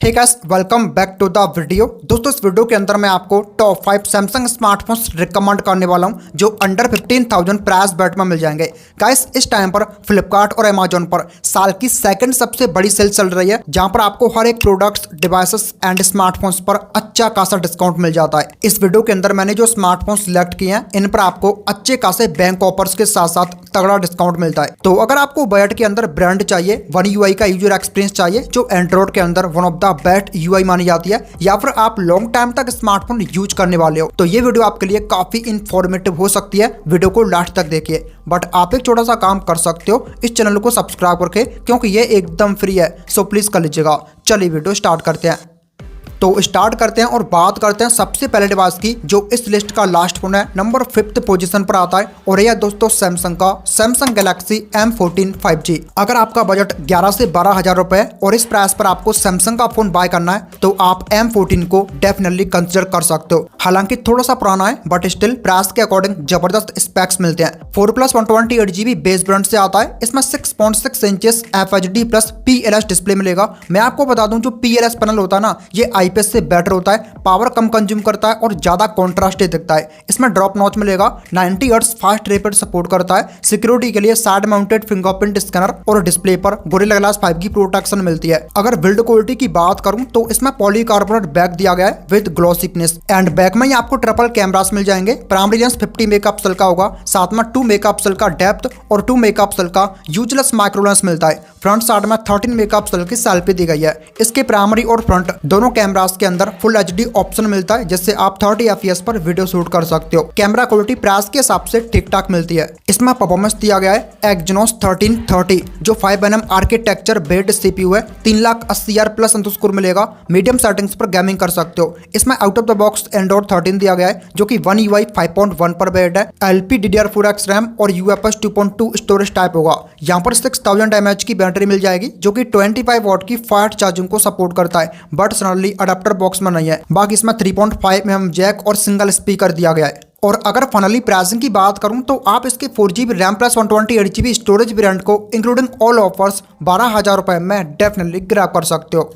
Hey guys, welcome back to the video. दोस्तों, इस video के अंदर मैं आपको टॉप 5 सैमसंग स्मार्टफोन्स रिकमेंड करने वाला हूं जो अंडर 15,000 प्राइस बजट में मिल जाएंगे। गाइस, इस टाइम पर फ्लिपकार्ट और अमेजोन पर साल की सेकंड सबसे बड़ी सेल चल रही है, जहां पर आपको हर एक प्रोडक्ट्स, डिवाइसेस एंड स्मार्टफोन्स पर अच्छा खासा डिस्काउंट मिल जाता है। इस वीडियो के अंदर मैंने जो स्मार्टफोन सिलेक्ट किए हैं, इन पर आपको अच्छे खासे बैंक ऑफर्स के साथ साथ तगड़ा डिस्काउंट मिलता है। तो अगर आपको बजट के अंदर ब्रांड चाहिए, वन यूआई का यूजर एक्सपीरियंस चाहिए जो एंड्रॉइड के अंदर one of the best UI मानी जाती है, या फिर आप लॉन्ग टाइम तक स्मार्टफोन यूज करने वाले हो, तो ये वीडियो आपके लिए काफी इंफॉर्मेटिव हो सकती है। वीडियो को लास्ट तक देखिए। बट आप एक छोटा सा काम कर सकते हो, इस चैनल को सब्सक्राइब करके, क्योंकि ये एकदम फ्री है, सो प्लीज कर लीजिएगा। चलिए वीडियो स्टार्ट करते हैं। तो स्टार्ट करते हैं और बात करते हैं सबसे पहले डिवाइस की, जो इस लिस्ट का लास्ट फोन है, नंबर 5th पोजीशन पर आता है, और यह दोस्तों सैमसंग का सैमसंग गैलेक्सी M14 5G। अगर आपका बजट 11 से 12 हजार रुपए और इस प्राइस पर आपको सैमसंग का फोन बाय करना है, तो आप M14 को डेफिनेटली कंसिडर कर सकते हो। हालांकि थोड़ा सा पुराना है, बट स्टिल प्राइस के अकॉर्डिंग जबरदस्त स्पेक्स मिलते हैं। 4+128GB बेस ब्रांड से आता है। इसमें 6.6 inches FHD plus PLS display मिलेगा। मैं आपको बता दूं, जो PLS पैनल होता है ना, ये IPS से बेटर होता है, पावर कम कंज्यूम करता है और ज्यादा कॉन्ट्रास्टेड दिखता है। इसमें ड्रॉप नॉच मिलेगा, 90 हर्ट्ज फास्ट रिफ्रेश सपोर्ट करता है। सिक्योरिटी के लिए साइड माउंटेड फिंगरप्रिंट स्कैनर और डिस्प्ले पर गोरिल्ला ग्लास 5 की प्रोटेक्शन मिलती है। अगर बिल्ड क्वालिटी की बात करूं, तो इसमें पॉलीकार्बोनेट बैक दिया गया है विद ग्लॉसीनेस, एंड बैक में ही आपको ट्रिपल कैमरास मिल जाएंगे। प्राइमरी लेंस 50 मेगापिक्सल का होगा, साथ में 2 मेगापिक्सल का डेप्थ और 2 मेगापिक्सल का यूजलेस माइक्रो लेंस मिलता है। फ्रंट साइड में 13 मेगापिक्सल की सेल्फी दी गई है। इसके प्राइमरी और फ्रंट दोनों कैमरास के अंदर फुल HD ऑप्शन मिलता है, जिससे आप 30 FPS पर वीडियो शूट कर सकते हो। कैमरा क्वालिटी प्राइस के हिसाब से ठीक ठाक मिलती है। इसमें परफॉर्मेंस दिया गया है Exynos 1330, जो 5nm आर्किटेक्चर बेस्ड CPU है। 3,80,000 प्लस अंतस्कोर मिलेगा। मीडियम सेटिंग्स पर गेमिंग कर सकते हो। इसमें out of the box Android 13 दिया गया है, जो कि वन UI 5.1 पर बेस्ड है। LPDDR4X रैम और UFS 2.2 स्टोरेज टाइप होगा। यहाँ पर 6000 mAh की बैटरी मिल जाएगी, जो कि 25 वॉट की फास्ट चार्जिंग को सपोर्ट करता है, बट सडनली अडेप्टर बॉक्स में नहीं है। बाकी इसमें 3.5mm जैक और सिंगल स्पीकर दिया गया है। और अगर फाइनली प्राइसिंग की बात करूं, तो आप इसके 4GB RAM plus 128GB storage variant को इंक्लूडिंग ऑल ऑफर्स 12,000 रुपए में डेफिनेटली ग्रैब कर सकते हो।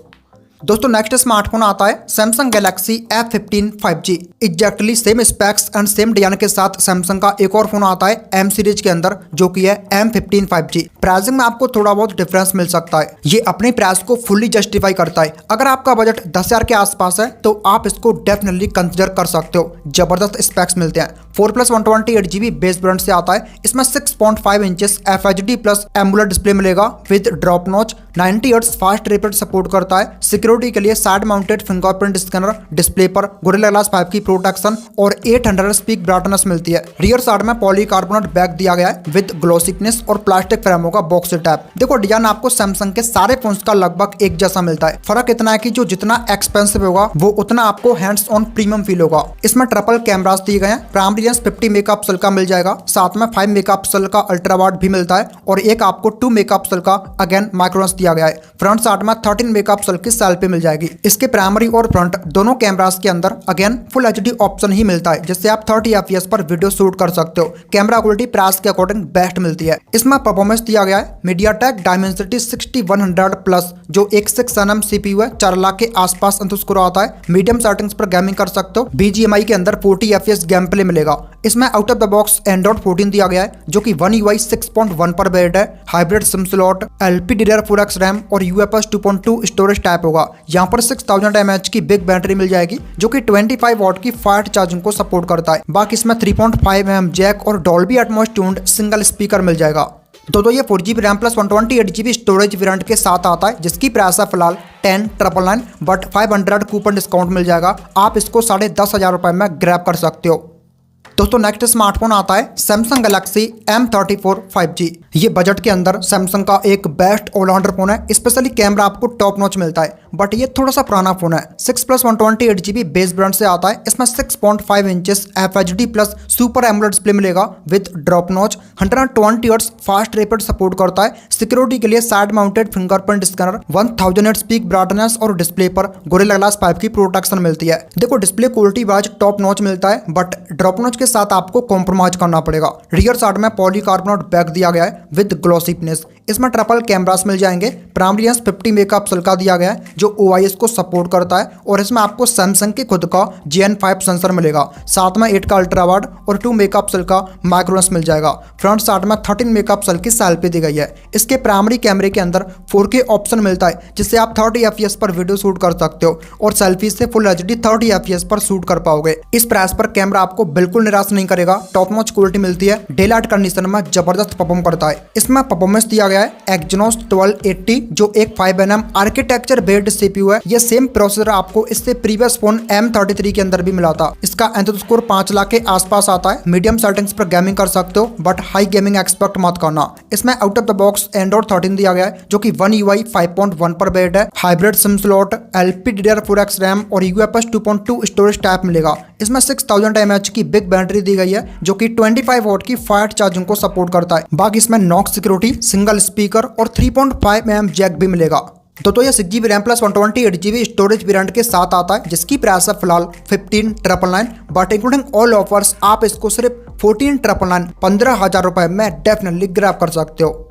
दोस्तों, नेक्स्ट स्मार्टफोन आता है Samsung Galaxy F15 5G। Exactly same specs and same design के साथ सैमसंग का एक और फोन आता है M सीरीज के अंदर, जो कि है M15 5G। प्राइसिंग में आपको थोड़ा बहुत डिफरेंस मिल सकता है। ये अपनी प्राइस को फुल्ली जस्टिफाई करता है। अगर आपका बजट 10,000 के आसपास है, तो आप इसको डेफिनेटली कंसिडर कर सकते हो। जबरदस्त स्पेक्स मिलते हैं। 4+128GB बेस ब्रांड से आता है। इसमें 6.5 inches FHD plus AMOLED display मिलेगा with drop notch, 90 hertz fast refresh support करता है। सिक्योरिटी के लिए side mounted fingerprint scanner, display पर गोरिल्ला ग्लास 5 की प्रोटेक्शन और 800 स्पीक ब्राइटनेस मिलती है। रियर साइड में पॉलीकार्बोनेट बैक दिया गया है विद ग्लॉसीनेस और प्लास्टिक फ्रेम होगा बॉक्स टैप। देखो, डिजाइन आपको सैमसंग के सारे फोन्स का लगभग एक जैसा मिलता है। फर्क इतना है कि जो जितना एक्सपेंसिव होगा, वो उतना आपको हैंड्स ऑन प्रीमियम फील होगा। इसमें ट्रिपल कैमरास दिए गए हैं। प्राइमरी लेंस 50 मेगापिक्सल का मिल जाएगा, साथ में 5 मेगापिक्सल का अल्ट्रा वाइड भी मिलता है, और एक आपको 2 मेगापिक्सल का अगेन माइक्रो लेंस दिया गया है। फ्रंट साइड में 13 मेगापिक्सल की सेल्फी मिल जाएगी। इसके प्राइमरी और फ्रंट दोनों कैमरास के अंदर अगेन फुल HD ऑप्शन ही मिलता है, जिससे आप 30 FPS पर वीडियो शूट कर सकते हो। कैमरा क्वालिटी प्राइस के अकॉर्डिंग बेस्ट मिलती है। इसमें परफॉर्मेंस दिया गया है MediaTek Dimensity 6100 प्लस, जो एक 6nm CPU है, 4 लाख के आसपास अंतस्कोर आता है। मीडियम सेटिंग्स पर गेमिंग कर सकते हो। BGMI के अंदर 40 FPS गेम प्ले मिलेगा। इसमें out of the box Android 14 दिया गया है, जो कि वन UI 6.1 पर बेस्ड है। Hybrid SIM slot, LPDDR4X RAM और UFS 2.2 स्टोरेज टाइप होगा। यहाँ पर 6000 mAh की बिग बैटरी मिल जाएगी, जो कि 25 वॉट की फास्ट चार्जिंग को सपोर्ट करता है। बाकी इसमें 3.5mm जैक और Dolby Atmos tuned single speaker मिल जाएगा। तो ये 4GB RAM plus 128GB storage variant के साथ आता है, जिसकी प्राइस है फिलहाल 10,999, बट 500 कूपन डिस्काउंट मिल जाएगा। आप इसको 10,500 रुपए में ग्रैब कर सकते हो। दोस्तों, नेक्स्ट स्मार्टफोन आता है सैमसंग गैलेक्सी M34 5G। ये बजट के अंदर सैमसंग का एक बेस्ट ऑलराउंडर फोन है। स्पेशली कैमरा आपको टॉप नॉच मिलता है, बट ये थोड़ा सा पुराना फोन है। 6+128GB बेस ब्रांड से आता है। इसमें 6.5 inches FHD plus super AMOLED display मिलेगा with drop notch, 120 hertz fast refresh support करता है। सिक्योरिटी के लिए side mounted fingerprint scanner, 1000 hertz peak brightness और डिस्प्ले पर गोरिल्ला ग्लास 5 की प्रोटेक्शन मिलती है। देखो, display quality wise top notch मिलता है, बट ड्रॉप नॉच के साथ आपको कॉम्प्रोमाइज करना पड़ेगा। रियर साइड में पॉलीकार्बोनेट बैक दिया गया है विद ग्लॉसीनेस। इसमें ट्रिपल कैमरास मिल जाएंगे। प्राइमरी लेंस 50 मेगापिक्सल का दिया गया है, जो OIS को सपोर्ट करता है और इसमें आपको सैमसंग के खुद का GN5 सेंसर मिलेगा। साथ में 8 का अल्ट्रा वाइड और 2 मेगापिक्सल का माइक्रो लेंस मिल जाएगा। फ्रंट साइड में 13 मेगापिक्सल की सेल्फी दी गई है। इसके प्राइमरी कैमरे के अंदर 4K ऑप्शन मिलता है जिससे आप 30 FPS पर वीडियो शूट कर सकते हो और सेल्फी से फुल HD 30 FPS पर शूट कर पाओगे। इस प्राइस पर कैमरा आपको बिल्कुल निराश नहीं करेगा। टॉप नॉच क्वालिटी मिलती है, डे लाइट कंडीशन में जबरदस्त परफॉर्म करता है। इसमें परफॉर्मेंस दिया गया है Exynos 1280 जो एक 5nm आर्किटेक्चर बेस्ड CPU है। ये सेम प्रोसेसर आपको इससे प्रीवियस फोन M33 के अंदर भी मिला था। इसका एंथुसियास्ट स्कोर 5 लाख के आसपास आता है। मीडियम सेटिंग्स पर गेमिंग कर सकते हो बट हाई गेमिंग एक्सपेक्ट मत करना। इसमें out of the box Android 13 दिया गया है जो कि One UI 5.1 पर बेस्ड है। Hybrid SIM slot, LPDDR4X RAM और UFS 2.2 स्टोरेज टाइप मिलेगा। इसमें 6000 mAh की बिग बैटरी दी गई है जो कि 25 वॉट की फास्ट चार्जिंग को सपोर्ट करता है। बाकी इसमें नॉक्स सिक्योरिटी, सिंगल स्पीकर और 3.5 mm जैक भी मिलेगा। तो ये 6GB RAM plus 128GB storage variant के साथ आता है जिसकी प्राइस है फिलहाल 15,999 बट इंक्लूडिंग ऑल ऑफर्स आप इसको सिर्फ 14,999 15,000 रुपए में डेफिनेटली ग्रैब कर सकते हो।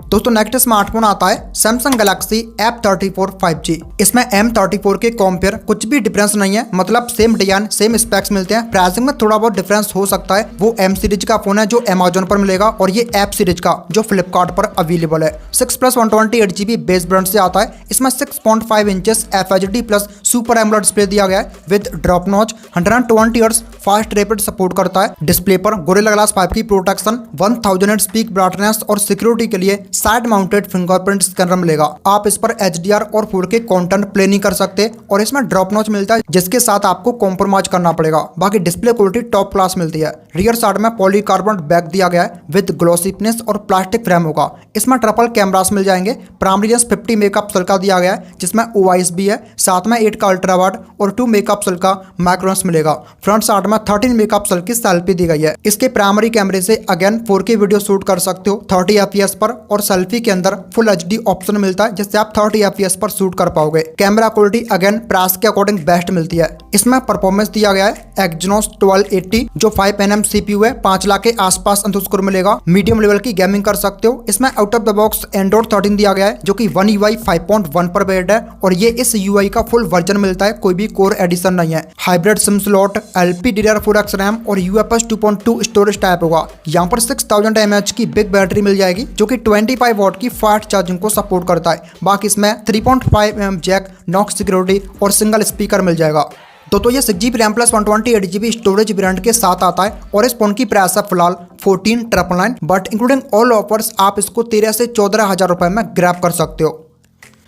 दोस्तों नेक्स्ट स्मार्टफोन आता है Samsung Galaxy F34 5G। इसमें M34 के कंपेयर कुछ भी डिफरेंस नहीं है, मतलब सेम डिजाइन सेम स्पेक्स मिलते हैं। प्राइसिंग में थोड़ा बहुत डिफरेंस हो सकता है। वो M सीरीज का फोन है जो Amazon पर मिलेगा और ये F सीरीज का जो फ्लिपकार्ट पर अवेलेबल है। 6+ 128GB बेस ब्रांड से आता है। इसमें 6.5 inches FHD plus super AMOLED display दिया गया है with drop notch, 120 hertz fast rapid support करता है। डिस्प्ले पर गोरिल्ला ग्लास 5 की प्रोटेक्शन, 1000 निट्स पीक ब्राइटनेस और सिक्योरिटी के लिए साइड माउंटेड फिंगरप्रिंट स्कैनर मिलेगा। आप इस पर HDR और 4K कंटेंट प्ले नहीं कर सकते और इसमें ड्रॉप नॉच मिलता है जिसके साथ आपको कॉम्प्रोमाइज करना पड़ेगा। बाकी डिस्प्ले क्वालिटी टॉप क्लास मिलती है। रियर साइड में पॉलीकार्बोनेट बैक दिया गया है विद ग्लॉसीनेस और प्लास्टिक फ्रेम होगा। इसमें ट्रिपल कैमरास मिल जाएंगे। प्राइमरी लेंस 50 मेगापिक्सल का दिया गया है जिसमें OIS भी है। साथ में 8 का अल्ट्रा वाइड और 2 मेगापिक्सल का माइक्रो लेंस मिलेगा। फ्रंट साइड में 13 मेगापिक्सल की सेल्फी दी गई है। इसके प्राइमरी कैमरे से अगेन 4K वीडियो शूट कर सकते हो 30 FPS पर और सेल्फी के अंदर फुल HD ऑप्शन मिलता है जिससे आप 30 FPS पर शूट कर पाओगे। कैमरा क्वालिटी अगेन प्राइस के अकॉर्डिंग बेस्ट मिलती है। इसमें परफॉर्मेंस दिया गया है Exynos 1280 जो 5nm CPU है। 5 लाख के आसपास एंथुसियास्ट स्कोर मिलेगा। मीडियम लेवल की गेमिंग कर सकते हो। इसमें out of the box Android 13 दिया गया है जो कि One UI 5.1 पर बेस्ड है और ये इस UI का फुल वर्जन मिलता है, कोई भी कोर एडिशन नहीं है। Hybrid SIM slot, LPDDR4X RAM और UFS 2.2 स्टोरेज टाइप होगा। यहाँ पर 6000 mAh की बिग बैटरी मिल जाएगी जो कि 25 वॉट की फास्ट चार्जिंग को सपोर्ट करता है। बाकी इसमें 3.5 mm जैक, नॉक्स सिक्योरिटी और सिंगल स्पीकर मिल जाएगा। तो ये 6GB RAM plus 128GB storage variant के साथ आता है और इस फोन की प्राइस है फिलहाल 14,999 बट इंक्लूडिंग ऑल ऑफर्स आप इसको 13 से 14,000 रुपए में ग्रैब कर सकते हो।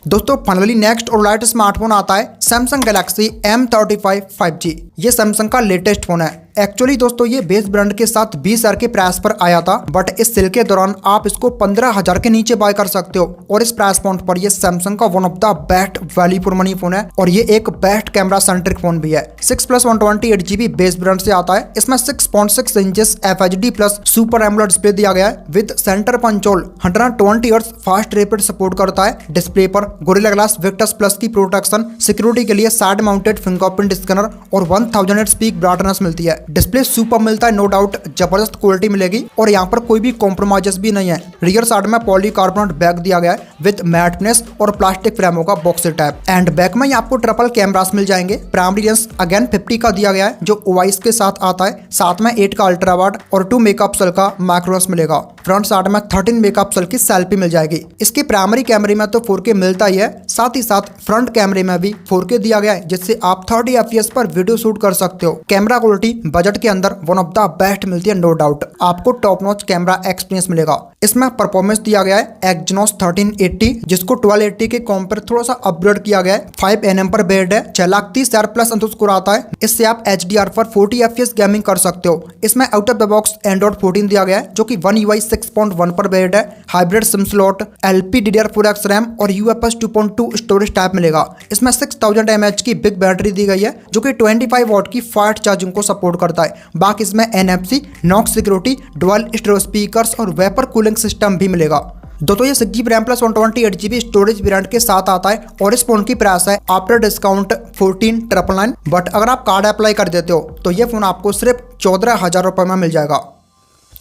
दोस्तों फाइनली नेक्स्ट और लाइट स्मार्टफोन आता है Samsung Galaxy M35 5G। ये सैमसंग का लेटेस्ट फोन है। एक्चुअली दोस्तों ये बेस ब्रांड के साथ 20,000 के प्राइस पर आया था बट इस सेल के दौरान आप इसको 15,000 के नीचे बाय कर सकते हो और इस प्राइस पॉइंट पर ये सैमसंग का one of the best value for money phone है और ये एक बेस्ट कैमरा सेंट्रिक फोन भी है। 6+ 128GB बेस ब्रांड से आता है। इसमें 6.6 inches FHD plus super AMOLED display दिया गया है with centre punch hole, 120 hertz fast rapid support करता है। डिस्प्ले पर गोरिल्ला ग्लास विक्टस प्लस की प्रोटेक्शन, सिक्योरिटी के लिए साइड माउंटेड फिंगरप्रिंट स्कैनर और 1000 निट्स पीक ब्राइटनेस मिलती है। डिस्प्ले सुपर मिलता है, नो डाउट जबरदस्त क्वालिटी मिलेगी और यहाँ पर कोई भी कॉम्प्रोमाइजेस भी नहीं है। रियर साइड में पॉलीकार्बोनेट बैग दिया गया है विद मैटनेस और प्लास्टिक फ्रेम होगा बॉक्स टाइप। एंड बैक में आपको ट्रिपल कैमरास मिल जाएंगे। प्राइमरी लेंस अगेन 50 का दिया गया है जो OIS के साथ आता है। साथ में 8 का अल्ट्रा वाइड और 2 मेगापिक्सल का माइक्रो लेंस मिलेगा। फ्रंट साइड में 13 मेगापिक्सल की सेल्फी मिल जाएगी। इसके प्राइमरी कैमरे में तो 4K मिलता ही है, साथ ही साथ फ्रंट कैमरे में भी 4K दिया गया है जिससे आप 30 FPS पर वीडियो शूट कर सकते हो। कैमरा क्वालिटी बजट के अंदर वन ऑफ द बेस्ट मिलती है, नो डाउट। आपको टॉप नॉच कैमरा एक्सपीरियंस मिलेगा। इसमें परफॉर्मेंस दिया गया है Exynos 1380 जिसको 1280 के कंपेयर थोड़ा सा अपग्रेड किया गया है। 5nm पर बेस्ड है। 6,30,000 प्लस एंथुसियास्ट स्कोर आता है। इससे आप HDR पर 40 FPS गेमिंग कर सकते हो। इसमें out of the box Android 14 दिया गया है जो कि One UI 6.1 पर बेस्ड है। Hybrid SIM slot, LPDDR4X RAM और UFS 2.2 स्टोरेज टाइप मिलेगा। इसमें 6000 mAh की बिग बैटरी दी गई है जो कि 25 वॉट की फास्ट चार्जिंग को सपोर्ट करता है। बाकी इसमें NFC, Knox security, dual stereo speakers और वेपर कूलिंग सिस्टम भी मिलेगा। दोस्तों ये 6GB RAM plus 128GB storage variant के साथ आता है और इस फोन की प्राइस है आफ्टर डिस्काउंट 14,999 बट अगर आप कार्ड अप्लाई कर देते हो तो ये फोन आपको सिर्फ 14,000 रुपए में मिल जाएगा।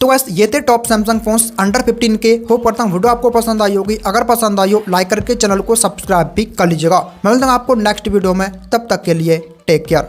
तो गाइस ये थे टॉप सैमसंग फोन्स अंडर 15 के। हो पड़ता हूँ वीडियो आपको पसंद आई होगी। अगर पसंद आई हो लाइक करके चैनल को सब्सक्राइब भी कर लीजिएगा। मिलता हूँ आपको नेक्स्ट वीडियो में, तब तक के लिए टेक केयर।